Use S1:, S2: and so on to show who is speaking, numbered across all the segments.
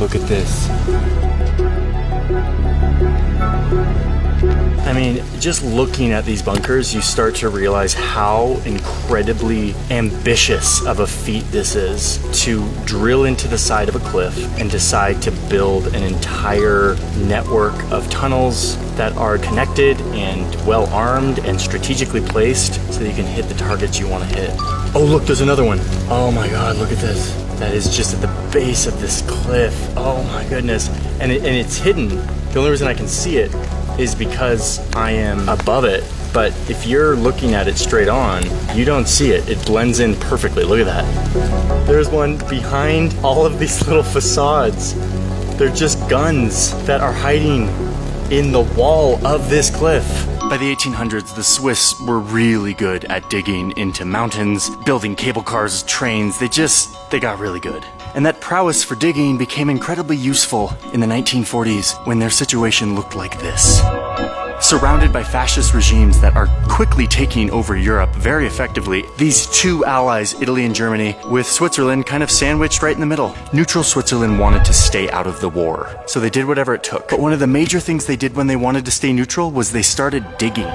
S1: Look at this. I mean, just looking at these bunkers, you start to realize how incredibly ambitious of a feat this is to drill into the side of a cliff and decide to build an entire network of tunnels that are connected and well armed and strategically placed so that you can hit the targets you want to hit. Oh, look, there's another one. Oh my God, look at this. That is just at the base of this cliff. Oh my goodness. And it's hidden. The only reason I can see it is because I am above it. But if you're looking at it straight on, you don't see it. It blends in perfectly. Look at that. There's one behind all of these little facades. They're just guns that are hiding in the wall of this cliff. By the 1800s, the Swiss were really good at digging into mountains, building cable cars, trains. They got really good. And that prowess for digging became incredibly useful in the 1940s when their situation looked like this. Surrounded by fascist regimes that are quickly taking over Europe very effectively, these two allies, Italy and Germany, with Switzerland kind of sandwiched right in the middle. Neutral Switzerland wanted to stay out of the war, so they did whatever it took. But one of the major things they did when they wanted to stay neutral was they started digging.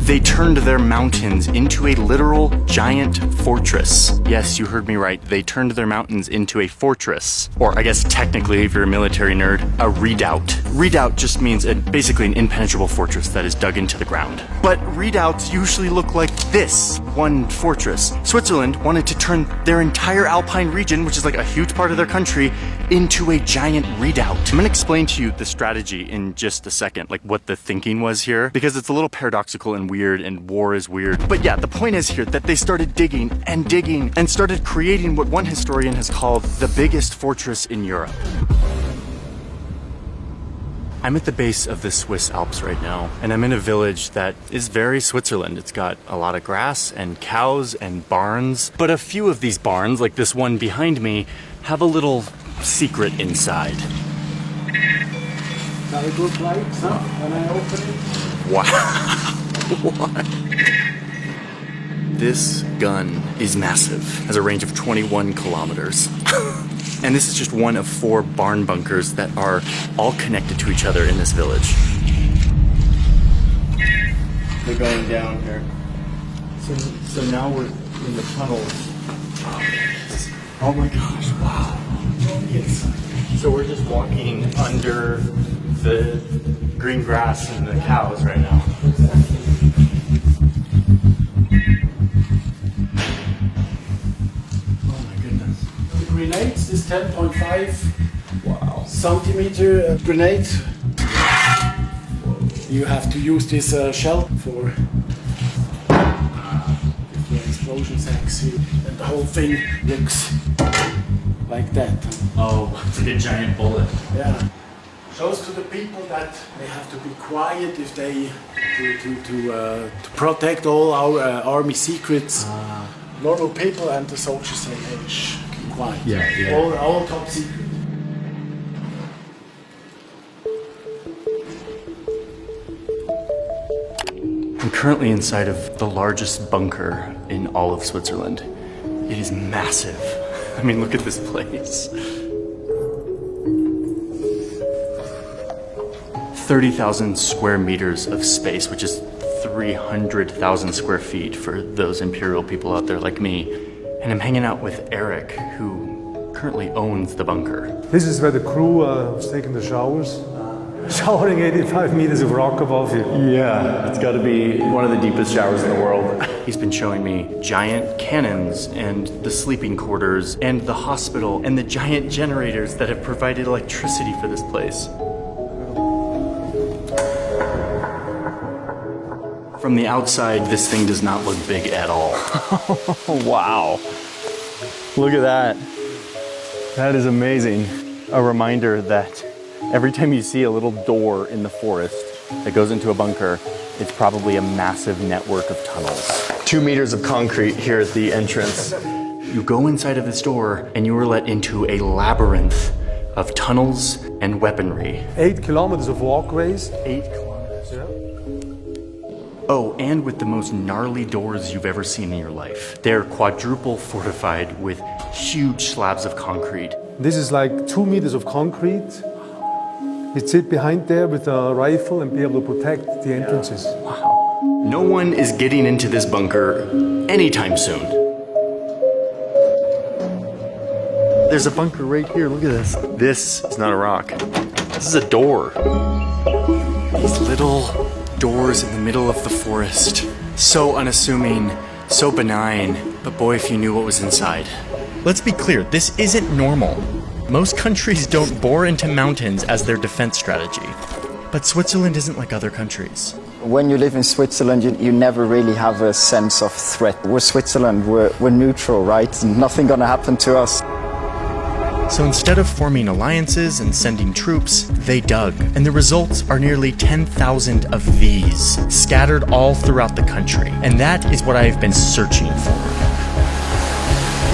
S1: They turned their mountains into a literal giant fortress. Yes, you heard me right. They turned their mountains into a fortress. Or I guess technically, if you're a military nerd, a redoubt. Redoubt just means basically an impenetrable fortress that is dug into the ground. But redoubts usually look like this, one fortress. Switzerland wanted to turn their entire Alpine region, which is like a huge part of their country, into a giant redoubt. I'm gonna explain to you the strategy in just a second, like what the thinking was here, because it's a little paradoxical and weird, and war is weird. But yeah, the point is here that they started digging and started creating what one historian has called the biggest fortress in Europe. I'm at the base of the Swiss Alps right now, and I'm in a village that is very Switzerland. It's got a lot of grass and cows and barns, but a few of these barns, like this one behind me, have a little secret inside.
S2: Got a good light, huh? When I open it?
S1: Wow. What? This gun is massive, has a range of 21 kilometers. And this is just one of 4 barn bunkers that are all connected to each other in this village. They're going down here. So now we're in the tunnels. Oh my gosh, wow. Yes. So we're just walking under the green grass and the cows right now.
S2: Grenades is 10.5 centimeter grenade. You have to use this shell for the explosions exit, and the whole thing looks like that.
S1: Oh, it's like a giant bullet.
S2: Yeah. Shows to the people that they have to be quiet if they to protect all our army secrets. Normal people and the soldiers say, hey, shh, keep quiet.
S1: Yeah.
S2: All top secret.
S1: I'm currently inside of the largest bunker in all of Switzerland. It is massive. I mean, look at this place. 30,000 square meters of space, which is 300,000 square feet for those imperial people out there like me. And I'm hanging out with Eric, who currently owns the bunker.
S3: This is where the crew was taking the showers. Showering 85 meters of rock above you.
S1: Yeah, it's got to be one of the deepest showers in the world. He's been showing me giant cannons and the sleeping quarters and the hospital and the giant generators that have provided electricity for this place. From the outside, this thing does not look big at all. Wow. Look at that. That is amazing. A reminder that every time you see a little door in the forest that goes into a bunker, it's probably a massive network of tunnels. 2 meters of concrete here at the entrance. You go inside of this door and you are let into a labyrinth of tunnels and weaponry.
S3: 8 kilometers of walkways.
S1: 8 kilometers.
S3: Yeah.
S1: Oh, and with the most gnarly doors you've ever seen in your life. They're quadruple fortified with huge slabs of concrete.
S3: This is like 2 meters of concrete. You'd sit behind there with a rifle and be able to protect the entrances.
S1: No one is getting into this bunker anytime soon. There's a bunker right here, look at this. This is not a rock. This is a door. These little doors in the middle of the forest. So unassuming, so benign, but boy, if you knew what was inside. Let's be clear, this isn't normal. Most countries don't bore into mountains as their defense strategy. But Switzerland isn't like other countries.
S4: When you live in Switzerland, you never really have a sense of threat. We're Switzerland, we're neutral, right? Nothing gonna happen to us.
S1: So instead of forming alliances and sending troops, they dug. And the results are nearly 10,000 of these, scattered all throughout the country. And that is what I've been searching for.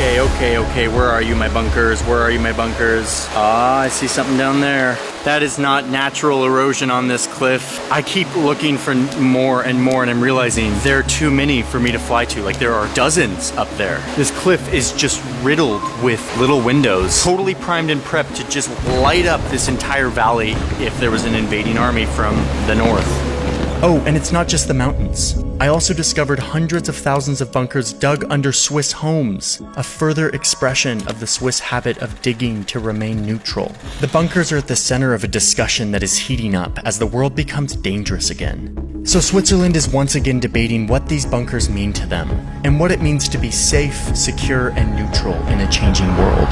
S1: Okay, where are you, my bunkers? Where are you, my bunkers? Ah, I see something down there. That is not natural erosion on this cliff. I keep looking for more and more, and I'm realizing there are too many for me to fly to. Like, there are dozens up there. This cliff is just riddled with little windows, totally primed and prepped to just light up this entire valley if there was an invading army from the north. Oh, and it's not just the mountains. I also discovered hundreds of thousands of bunkers dug under Swiss homes, a further expression of the Swiss habit of digging to remain neutral. The bunkers are at the center of a discussion that is heating up as the world becomes dangerous again. So Switzerland is once again debating what these bunkers mean to them, and what it means to be safe, secure, and neutral in a changing world.